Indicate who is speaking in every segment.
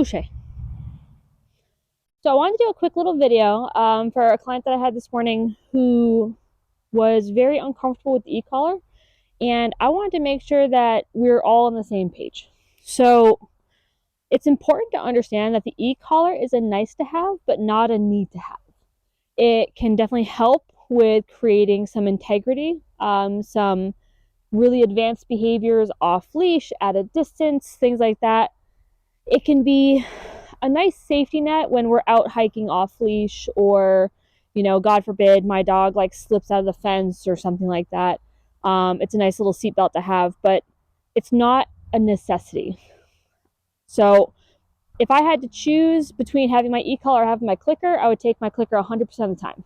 Speaker 1: Touche. So I wanted to do a quick little video for a client that I had this morning who was very uncomfortable with the e-collar, and I wanted to make sure that we're all on the same page. So it's important to understand that the e-collar is a nice to have, but not a need to have. It can definitely help with creating some integrity, some really advanced behaviors off leash, at a distance, things like that. It can be a nice safety net when we're out hiking off leash, or, you know, God forbid my dog like slips out of the fence or something like that. It's a nice little seatbelt to have, but it's not a necessity. So if I had to choose between having my e-collar or having my clicker, I would take my clicker 100% of the time.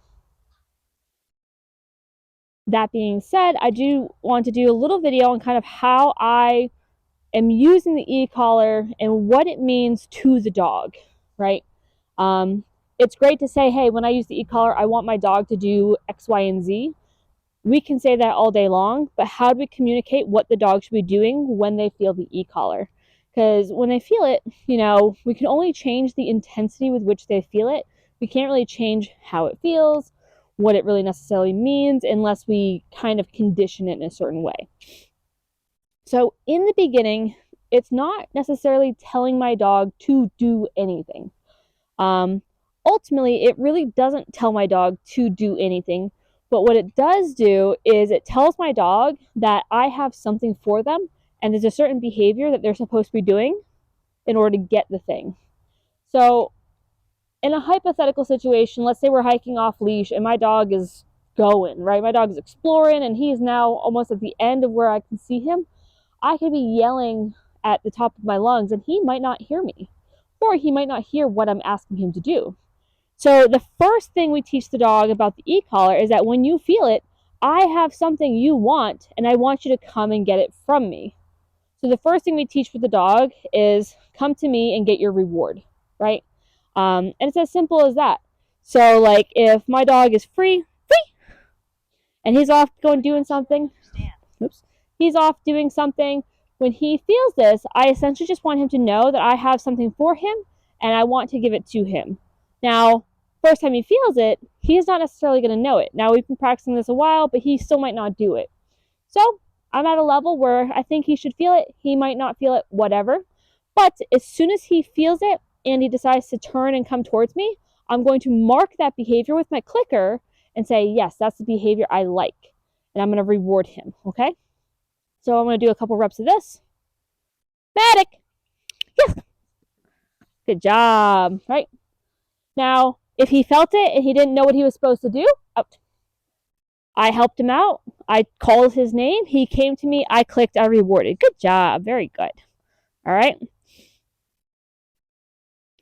Speaker 1: That being said, I do want to do a little video on kind of how I am using the e-collar and what it means to the dog, right? It's great to say, hey, when I use the e-collar, I want my dog to do X, Y, and Z. We can say that all day long, but how do we communicate what the dog should be doing when they feel the e-collar? Because when they feel it, you know, we can only change the intensity with which they feel it. We can't really change how it feels, what it really necessarily means, unless we kind of condition it in a certain way. So in the beginning, it's not necessarily telling my dog to do anything. Ultimately, it really doesn't tell my dog to do anything, but what it does do is it tells my dog that I have something for them, and there's a certain behavior that they're supposed to be doing in order to get the thing. So in a hypothetical situation, let's say we're hiking off leash and my dog is going, right? My dog is exploring and he's now almost at the end of where I can see him. I could be yelling at the top of my lungs and he might not hear me, or he might not hear what I'm asking him to do. So the first thing we teach the dog about the e-collar is that when you feel it, I have something you want and I want you to come and get it from me. So the first thing we teach with the dog is come to me and get your reward, right? And it's as simple as that. So like if my dog is free, and he's off going doing something, he's off doing something. When he feels this, I essentially just want him to know that I have something for him and I want to give it to him. Now, first time he feels it, he's not necessarily going to know it. Now, we've been practicing this a while, but he still might not do it. So I'm at a level where I think he should feel it. He might not feel it, whatever. But as soon as he feels it and he decides to turn and come towards me, I'm going to mark that behavior with my clicker and say, yes, that's the behavior I like. And I'm going to reward him, okay? So I'm going to do a couple reps of this. Matic! Yes! Good job, right? Now, if he felt it and he didn't know what he was supposed to do, out. I helped him out. I called his name. He came to me. I clicked. I rewarded. Good job. Very good. All right.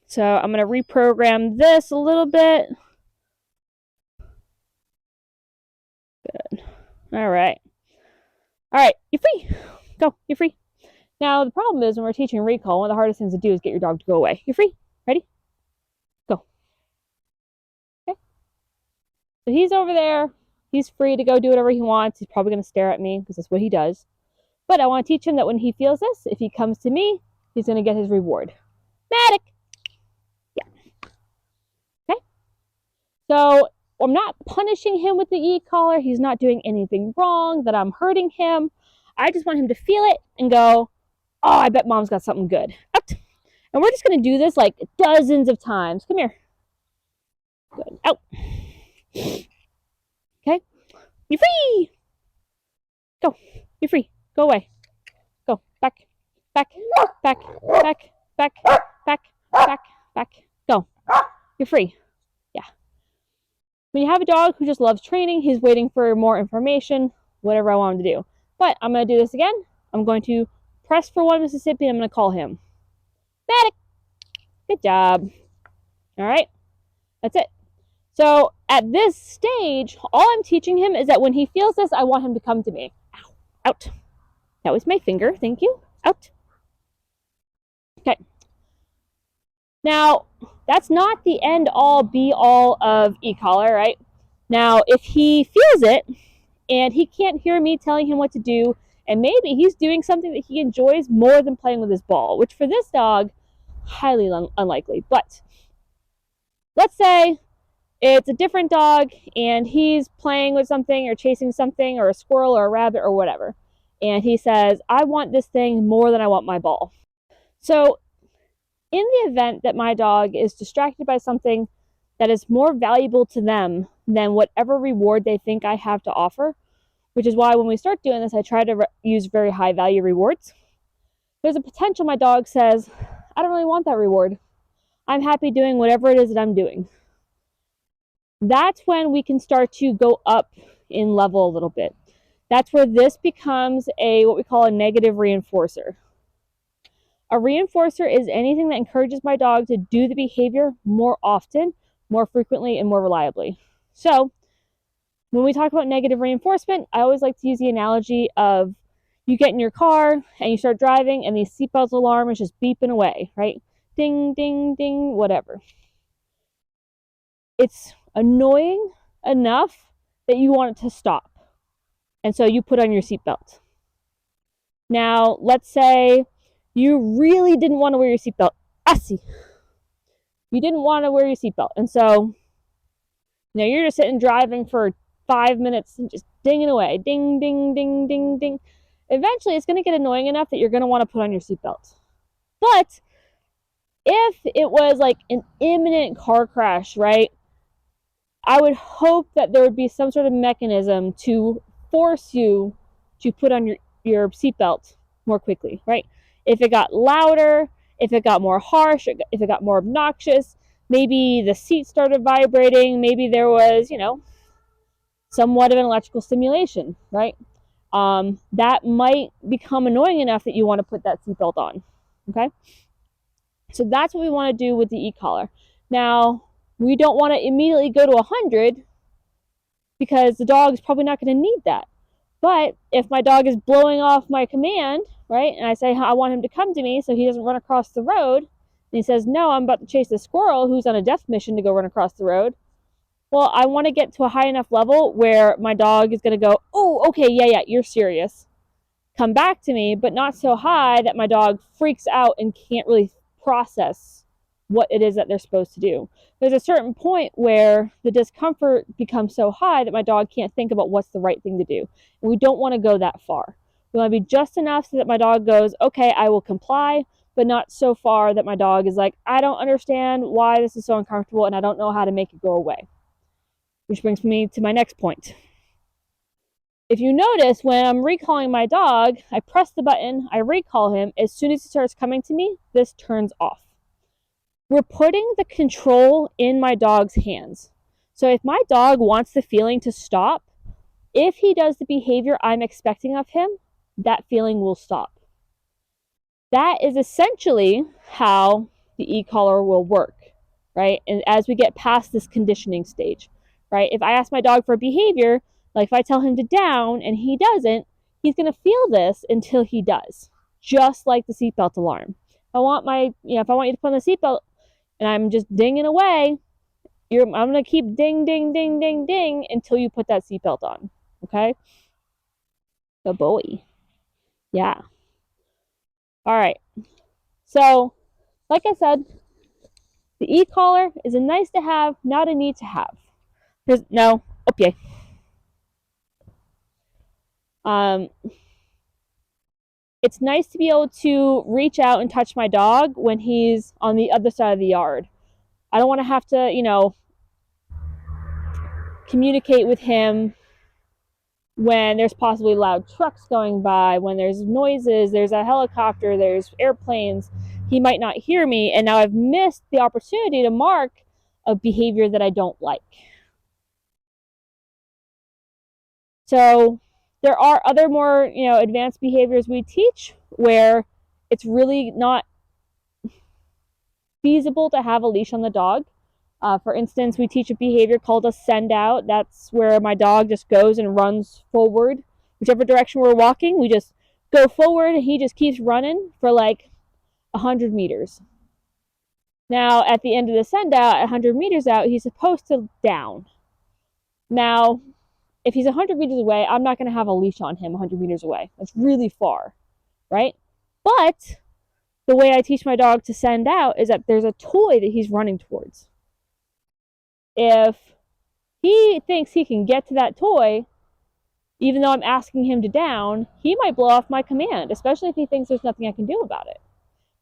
Speaker 1: So I'm going to reprogram this a little bit. Good. All right. All right. You're free. Go. You're free. Now, the problem is when we're teaching recall, one of the hardest things to do is get your dog to go away. You're free. Ready? Go. Okay. So he's over there. He's free to go do whatever he wants. He's probably going to stare at me because that's what he does. But I want to teach him that when he feels this, if he comes to me, he's going to get his reward. Matic! Yeah. Okay? So I'm not punishing him with the e-collar. He's not doing anything wrong that I'm hurting him. I just want him to feel it and go, oh, I bet mom's got something good. Out. And we're just going to do this like dozens of times. Come here. Good. Out. Okay? You're free! Go. You're free. Go away. Go. Back. Back. Back. Back. Back. Back. Back. Back. Go. You're free. Yeah. When you have a dog who just loves training, he's waiting for more information, whatever I want him to do. But I'm going to do this again. I'm going to press for 1 Mississippi and I'm going to call him. Matic! Good job. All right. That's it. So at this stage, all I'm teaching him is that when he feels this, I want him to come to me. Ow. Out. That was my finger. Thank you. Out. Okay. Now, that's not the end all be all of e-collar, right? Now, if he feels it and he can't hear me telling him what to do, and maybe he's doing something that he enjoys more than playing with his ball, which for this dog, highly unlikely. But let's say it's a different dog and he's playing with something or chasing something or a squirrel or a rabbit or whatever. And he says, I want this thing more than I want my ball. So in the event that my dog is distracted by something that is more valuable to them than whatever reward they think I have to offer, which is why when we start doing this, I try to use very high value rewards. There's a potential my dog says, I don't really want that reward. I'm happy doing whatever it is that I'm doing. That's when we can start to go up in level a little bit. That's where this becomes what we call a negative reinforcer. A reinforcer is anything that encourages my dog to do the behavior more often, more frequently, and more reliably. So when we talk about negative reinforcement, I always like to use the analogy of you get in your car and you start driving and the seatbelt alarm is just beeping away, right? Ding, ding, ding, whatever. It's annoying enough that you want it to stop. And so you put on your seatbelt. Now, let's say you really didn't want to wear your seatbelt. You didn't want to wear your seatbelt. And so, you're just sitting driving for 5 minutes and just dinging away. Ding, ding, ding, ding, ding. Eventually, it's going to get annoying enough that you're going to want to put on your seatbelt. But if it was like an imminent car crash, right? I would hope that there would be some sort of mechanism to force you to put on your seatbelt more quickly, right? If it got louder, if it got more harsh, if it got more obnoxious, maybe the seat started vibrating, maybe there was, somewhat of an electrical stimulation, right? That might become annoying enough that you want to put that seatbelt on, okay? So that's what we want to do with the e-collar. Now, we don't want to immediately go to 100 because the dog is probably not going to need that. But if my dog is blowing off my command, right, and I say I want him to come to me so he doesn't run across the road, and he says, no, I'm about to chase the squirrel who's on a death mission to go run across the road, well, I want to get to a high enough level where my dog is going to go, oh, okay, yeah, you're serious. Come back to me, but not so high that my dog freaks out and can't really process what it is that they're supposed to do. There's a certain point where the discomfort becomes so high that my dog can't think about what's the right thing to do. And we don't want to go that far. We want to be just enough so that my dog goes, okay, I will comply, but not so far that my dog is like, I don't understand why this is so uncomfortable and I don't know how to make it go away. Which brings me to my next point. If you notice, when I'm recalling my dog, I press the button, I recall him. As soon as he starts coming to me, this turns off. We're putting the control in my dog's hands. So if my dog wants the feeling to stop, if he does the behavior I'm expecting of him, that feeling will stop. That is essentially how the e-collar will work, right? And as we get past this conditioning stage, right? If I ask my dog for a behavior, like if I tell him to down and he doesn't, he's going to feel this until he does, just like the seatbelt alarm. If I want you to put on the seatbelt and I'm just dinging away, I'm going to keep ding, ding, ding, ding, ding until you put that seatbelt on, okay? Good boy. Yeah. All right. So, like I said, the e-collar is a nice to have, not a need to have. Okay. It's nice to be able to reach out and touch my dog when he's on the other side of the yard. I don't want to have to, communicate with him when there's possibly loud trucks going by, when there's noises, there's a helicopter, there's airplanes. He might not hear me, and now I've missed the opportunity to mark a behavior that I don't like. So there are other more, advanced behaviors we teach where it's really not feasible to have a leash on the dog. For instance, we teach a behavior called a send out. That's where my dog just goes and runs forward. Whichever direction we're walking, we just go forward and he just keeps running for like 100 meters. Now, at the end of the send out, 100 meters out, he's supposed to down. Now, if he's 100 meters away, I'm not going to have a leash on him 100 meters away. That's really far, right? But the way I teach my dog to send out is that there's a toy that he's running towards. If he thinks he can get to that toy, even though I'm asking him to down, he might blow off my command, especially if he thinks there's nothing I can do about it.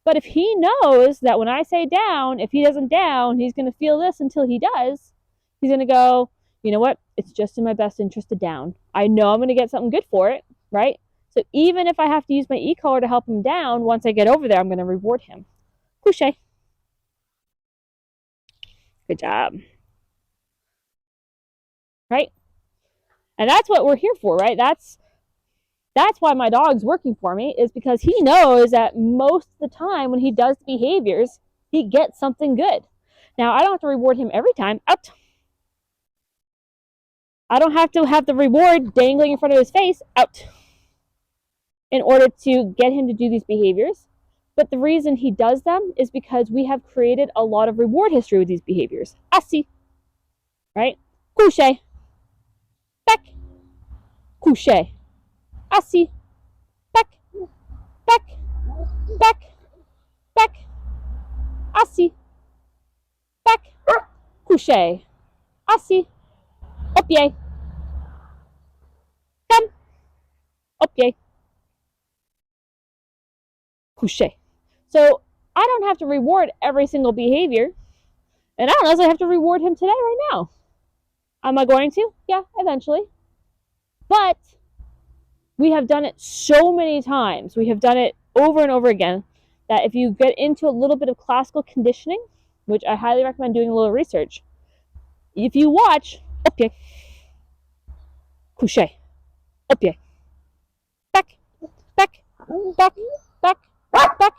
Speaker 1: But if he knows that when I say down, if he doesn't down, he's going to feel this until he does, he's going to go, you know what? It's just in my best interest to down. I know I'm going to get something good for it, right? So even if I have to use my e-collar to help him down, once I get over there, I'm going to reward him. Couche. Good job. Right? And that's what we're here for, right? That's why my dog's working for me, is because he knows that most of the time when he does the behaviors, he gets something good. Now, I don't have to reward him every time. Out. I don't have to have the reward dangling in front of his face. Out. In order to get him to do these behaviors. But the reason he does them is because we have created a lot of reward history with these behaviors. Assis. Right? Couche. Back. Couche. Assis. Back. Back. Back. Back. Assis. Back. Couche. Assis. Opié. Come. Opié. Couche. So I don't have to reward every single behavior. And I don't necessarily have to reward him today right now. Am I going to? Yeah, eventually. But we have done it so many times. We have done it over and over again that if you get into a little bit of classical conditioning, which I highly recommend doing a little research, if you watch, opié, couche, opié, back, back, back, back, back,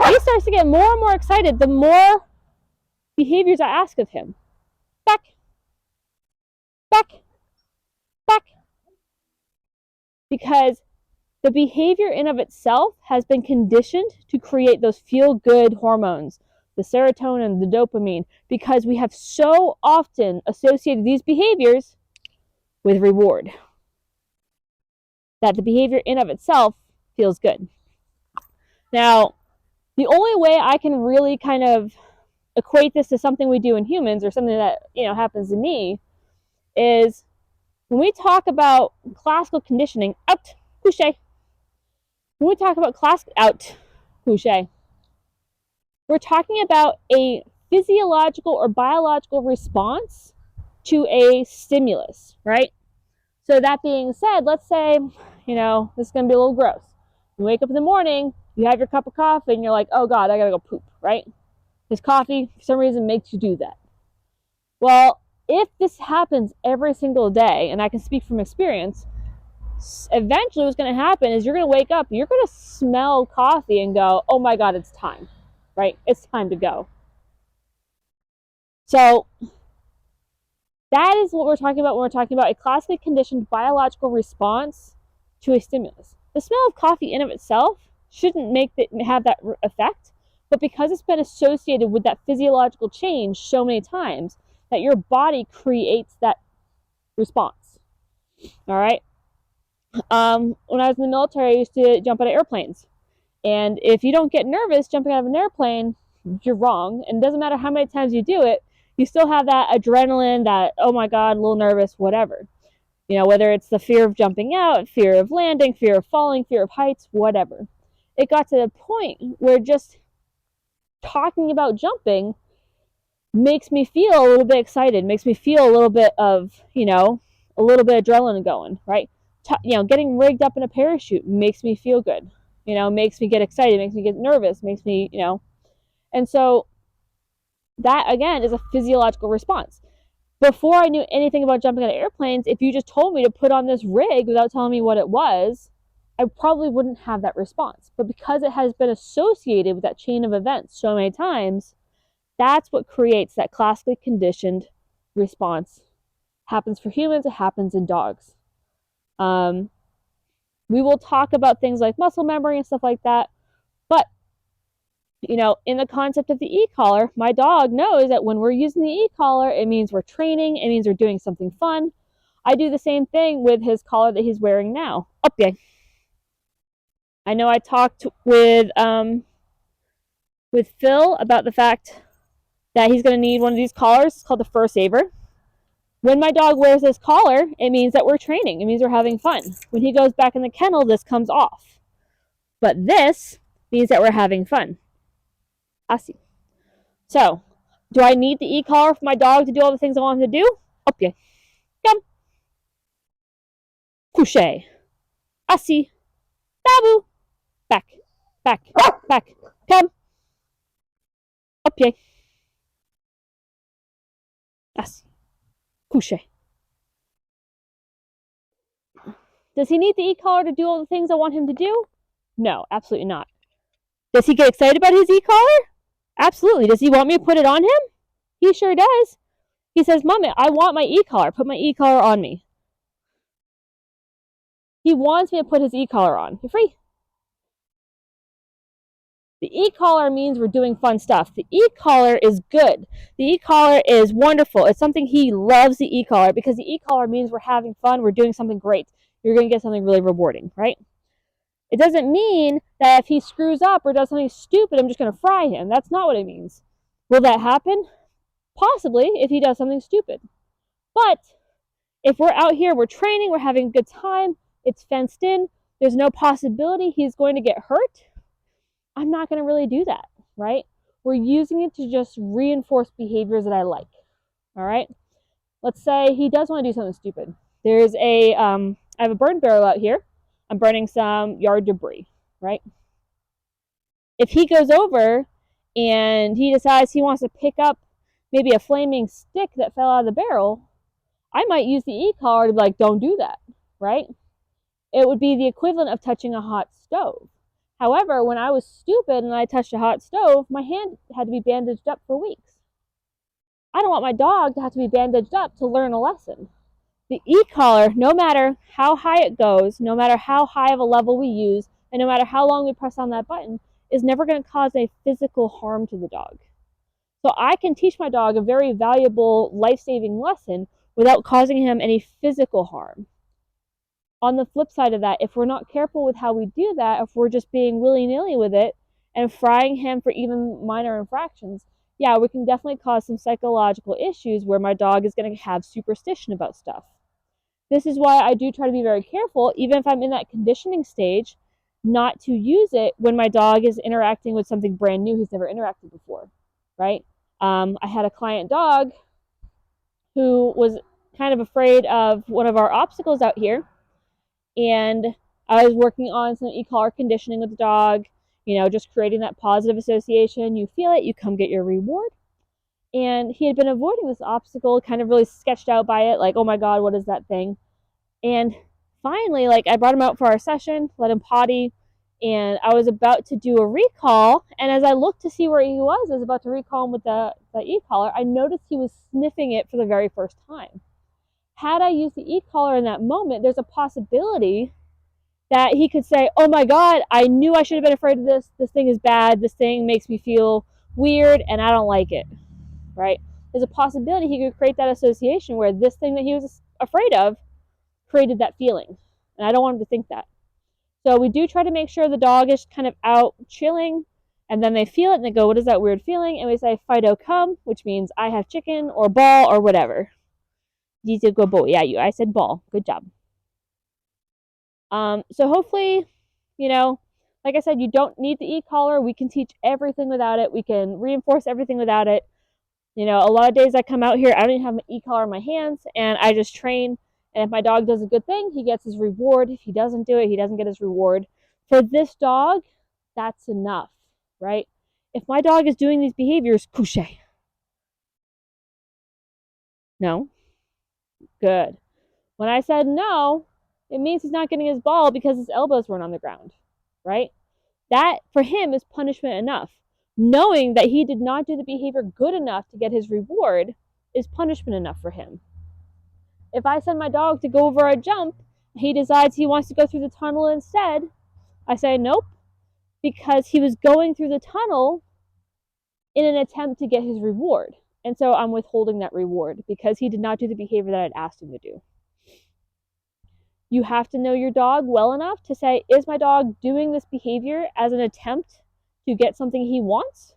Speaker 1: he starts to get more and more excited the more behaviors I ask of him. Back, back, back. Because the behavior in of itself has been conditioned to create those feel-good hormones, the serotonin, the dopamine, because we have so often associated these behaviors with reward that the behavior in of itself feels good. Now, the only way I can really kind of equate this to something we do in humans or something that, happens to me is when we talk about classical conditioning, out, couche. When we talk about out, couche, we're talking about a physiological or biological response to a stimulus, right? So that being said, let's say, this is going to be a little gross. You wake up in the morning, you have your cup of coffee, and you're like, oh God, I got to go poop, right? Because coffee, for some reason, makes you do that. Well, if this happens every single day, and I can speak from experience, eventually what's going to happen is you're going to wake up, you're going to smell coffee and go, oh my God, it's time, right? It's time to go. So that is what we're talking about when we're talking about a classically conditioned biological response to a stimulus. The smell of coffee in of itself shouldn't have that effect, but because it's been associated with that physiological change so many times, that your body creates that response. All right. When I was in the military, I used to jump out of airplanes. And if you don't get nervous jumping out of an airplane, you're wrong. And it doesn't matter how many times you do it, you still have that adrenaline, that, oh my God, a little nervous, whatever. Whether it's the fear of jumping out, fear of landing, fear of falling, fear of heights, whatever. It got to the point where just talking about jumping makes me feel a little bit excited, makes me feel a little bit of, a little bit of adrenaline going, right? Getting rigged up in a parachute makes me feel good, makes me get excited, makes me get nervous, makes me, and so that again is a physiological response. Before I knew anything about jumping out of airplanes, if you just told me to put on this rig without telling me what it was, I probably wouldn't have that response. But because it has been associated with that chain of events so many times, that's what creates that classically conditioned response. Happens for humans, it happens in dogs. We will talk about things like muscle memory and stuff like that, but in the concept of the e-collar, my dog knows that when we're using the e-collar, it means we're training, it means we're doing something fun. I do the same thing with his collar that he's wearing now. Opié. I know I talked with with Phil about the fact that he's going to need one of these collars. It's called the Fur Saver. When my dog wears this collar, it means that we're training. It means we're having fun. When he goes back in the kennel, this comes off. But this means that we're having fun. Asi. So, do I need the e-collar for my dog to do all the things I want him to do? Okay. Come. Couché. Asi. Babu. Back. Back. Back. Come. Okay. Asi. Couché. Does he need the e-collar to do all the things I want him to do? No, absolutely not. Does he get excited about his e-collar? Absolutely. Does he want me to put it on him? He sure does. He says, Mom, I want my e-collar. Put my e-collar on me. He wants me to put his e-collar on. You're free. The e-collar means we're doing fun stuff. The e-collar is good. The e-collar is wonderful. It's something he loves, the e-collar, because the e-collar means we're having fun, we're doing something great. You're going to get something really rewarding, right? It doesn't mean that if he screws up or does something stupid, I'm just going to fry him. That's not what it means. Will that happen? Possibly, if he does something stupid. But if we're out here, we're training, we're having a good time, it's fenced in, there's no possibility he's going to get hurt, I'm not going to really do that, right? We're using it to just reinforce behaviors that I like, all right? Let's say he does want to do something stupid. There's I have a burn barrel out here. I'm burning some yard debris, right? If he goes over and he decides he wants to pick up maybe a flaming stick that fell out of the barrel, I might use the e-collar to be like, don't do that, right? It would be the equivalent of touching a hot stove. However, when I was stupid and I touched a hot stove, my hand had to be bandaged up for weeks. I don't want my dog to have to be bandaged up to learn a lesson. The e-collar, no matter how high it goes, no matter how high of a level we use, and no matter how long we press on that button, is never going to cause a physical harm to the dog. So I can teach my dog a very valuable life-saving lesson without causing him any physical harm. On the flip side of that, if we're not careful with how we do that, if we're just being willy-nilly with it and frying him for even minor infractions, yeah, we can definitely cause some psychological issues where my dog is going to have superstition about stuff. This is why I do try to be very careful, even if I'm in that conditioning stage, not to use it when my dog is interacting with something brand new he's never interacted before, right? I had a client dog who was kind of afraid of one of our obstacles out here, and I was working on some e-collar conditioning with the dog, just creating that positive association. You feel it, you come get your reward. And he had been avoiding this obstacle, kind of really sketched out by it, like, oh my God, what is that thing? And finally, I brought him out for our session, let him potty, and I was about to do a recall. And as I looked to see where he was, I was about to recall him with the e-collar, I noticed he was sniffing it for the very first time. Had I used the e-collar in that moment, there's a possibility that he could say, oh my God, I knew I should have been afraid of this. This thing is bad. This thing makes me feel weird and I don't like it, right? There's a possibility he could create that association where this thing that he was afraid of created that feeling. And I don't want him to think that. So we do try to make sure the dog is kind of out chilling, and then they feel it and they go, what is that weird feeling? And we say, Fido, come, which means I have chicken or ball or whatever. You did go ball. Yeah, I said ball. Good job. So hopefully, like I said, you don't need the e-collar. We can teach everything without it. We can reinforce everything without it. A lot of days I come out here, I don't even have my e-collar in my hands, and I just train. And if my dog does a good thing, he gets his reward. If he doesn't do it, he doesn't get his reward. For this dog, that's enough, right? If my dog is doing these behaviors, couché. No. Good. When I said no, it means he's not getting his ball because his elbows weren't on the ground, right? That, for him, is punishment enough. Knowing that he did not do the behavior good enough to get his reward is punishment enough for him. If I send my dog to go over a jump, he decides he wants to go through the tunnel instead, I say nope, because he was going through the tunnel in an attempt to get his reward. And so I'm withholding that reward because he did not do the behavior that I'd asked him to do. You have to know your dog well enough to say, is my dog doing this behavior as an attempt to get something he wants?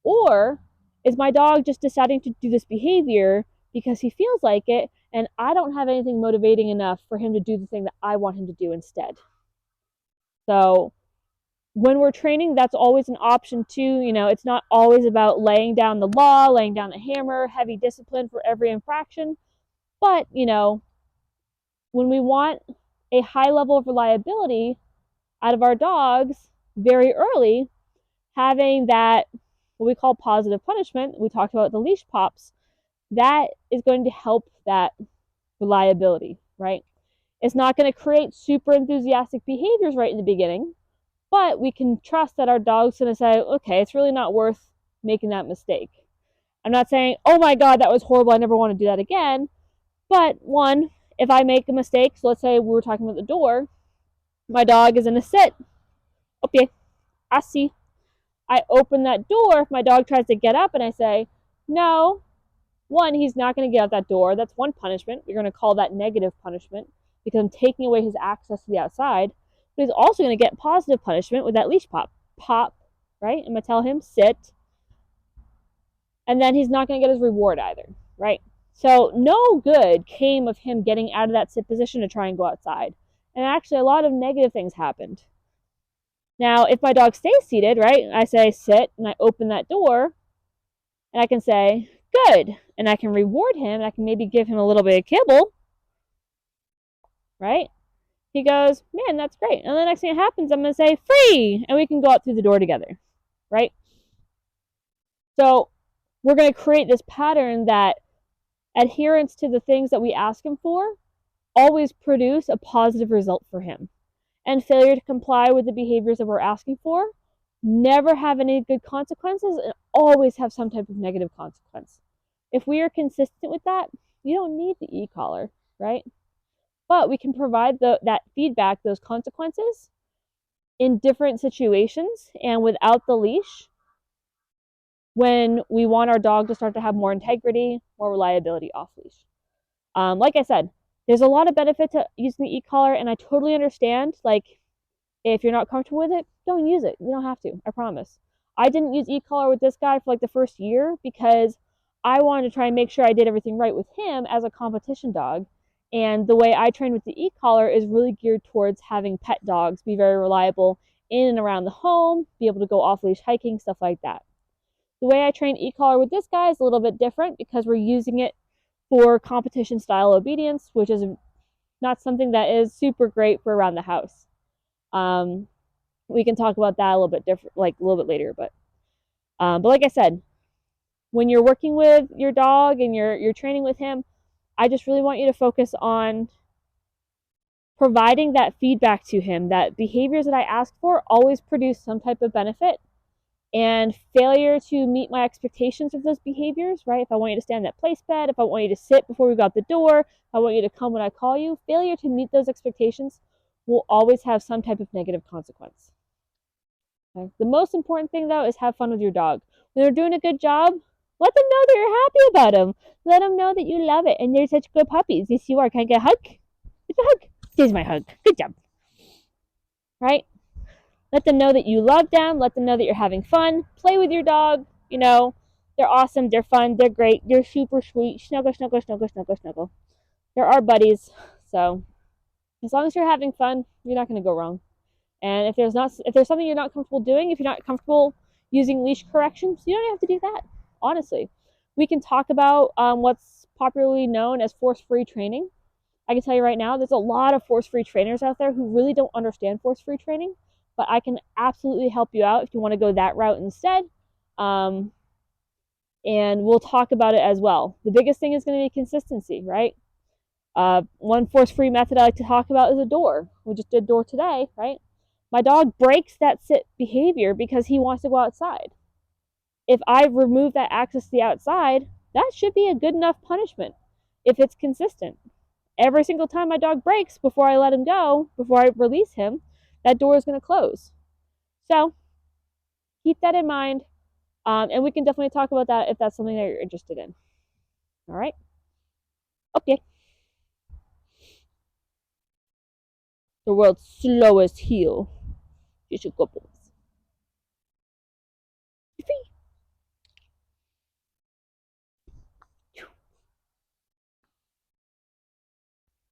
Speaker 1: Or is my dog just deciding to do this behavior because he feels like it, and I don't have anything motivating enough for him to do the thing that I want him to do instead? So when we're training, that's always an option too. It's not always about laying down the law, laying down the hammer, heavy discipline for every infraction. But, when we want a high level of reliability out of our dogs very early, having that, what we call positive punishment, we talked about the leash pops, that is going to help that reliability, right? It's not going to create super enthusiastic behaviors right in the beginning, but we can trust that our dog's going to say, okay, it's really not worth making that mistake. I'm not saying, oh my God, that was horrible, I never want to do that again. But one, if I make a mistake, so let's say we were talking about the door, my dog is in a sit. Okay, I see. I open that door. If my dog tries to get up and I say, no, one, he's not going to get out that door. That's one punishment. We're going to call that negative punishment because I'm taking away his access to the outside. But he's also going to get positive punishment with that leash pop. Pop, right? I'm going to tell him, sit. And then he's not going to get his reward either, right? So no good came of him getting out of that sit position to try and go outside. And actually, a lot of negative things happened. Now, if my dog stays seated, right, I say sit, and I open that door, and I can say, good, and I can reward him, and I can maybe give him a little bit of kibble, right? He goes, man, that's great. And the next thing that happens, I'm going to say, free, and we can go out through the door together, right? So we're going to create this pattern that adherence to the things that we ask him for always produce a positive result for him. And failure to comply with the behaviors that we're asking for never have any good consequences and always have some type of negative consequence. If we are consistent with that, you don't need the e-collar, right? But we can provide that feedback, those consequences in different situations and without the leash when we want our dog to start to have more integrity, more reliability off leash. Like I said, there's a lot of benefit to using the e-collar, and I totally understand, like, if you're not comfortable with it, don't use it. You don't have to, I promise. I didn't use e-collar with this guy for like the first year because I wanted to try and make sure I did everything right with him as a competition dog. And the way I train with the e-collar is really geared towards having pet dogs be very reliable in and around the home, be able to go off-leash hiking, stuff like that. The way I train e-collar with this guy is a little bit different because we're using it for competition style obedience, which is not something that is super great for around the house. We can talk about that a little bit different, like a little bit later. But like I said, when you're working with your dog and you're training with him, I just really want you to focus on providing that feedback to him. That behaviors that I ask for always produce some type of benefit, and failure to meet my expectations of those behaviors, right? If I want you to stand in that place bed, if I want you to sit before we go out the door, if I want you to come when I call you, failure to meet those expectations will always have some type of negative consequence. Okay? The most important thing, though, is have fun with your dog. When they're doing a good job, let them know that you're happy about them. Let them know that you love it and they're such good puppies. Yes, you are. Can I get a hug? It's a hug. Here's my hug. Good job. Right? Let them know that you love them. Let them know that you're having fun. Play with your dog. They're awesome. They're fun. They're great. They're super sweet. Snuggle, snuggle, snuggle, snuggle, snuggle. They're our buddies. So as long as you're having fun, you're not going to go wrong. And if there's something you're not comfortable doing, if you're not comfortable using leash corrections, you don't have to do that. Honestly, we can talk about what's popularly known as force-free training. I can tell you right now, there's a lot of force-free trainers out there who really don't understand force-free training, but I can absolutely help you out if you want to go that route instead. And we'll talk about it as well. The biggest thing is going to be consistency, right? One force-free method I like to talk about is a door. We just did door today, right? My dog breaks that sit behavior because he wants to go outside. If I remove that access to the outside, that should be a good enough punishment if it's consistent. Every single time my dog breaks before I let him go, before I release him, that door is going to close. So keep that in mind, and we can definitely talk about that if that's something that you're interested in. All right? Okay. The world's slowest heel. You should go.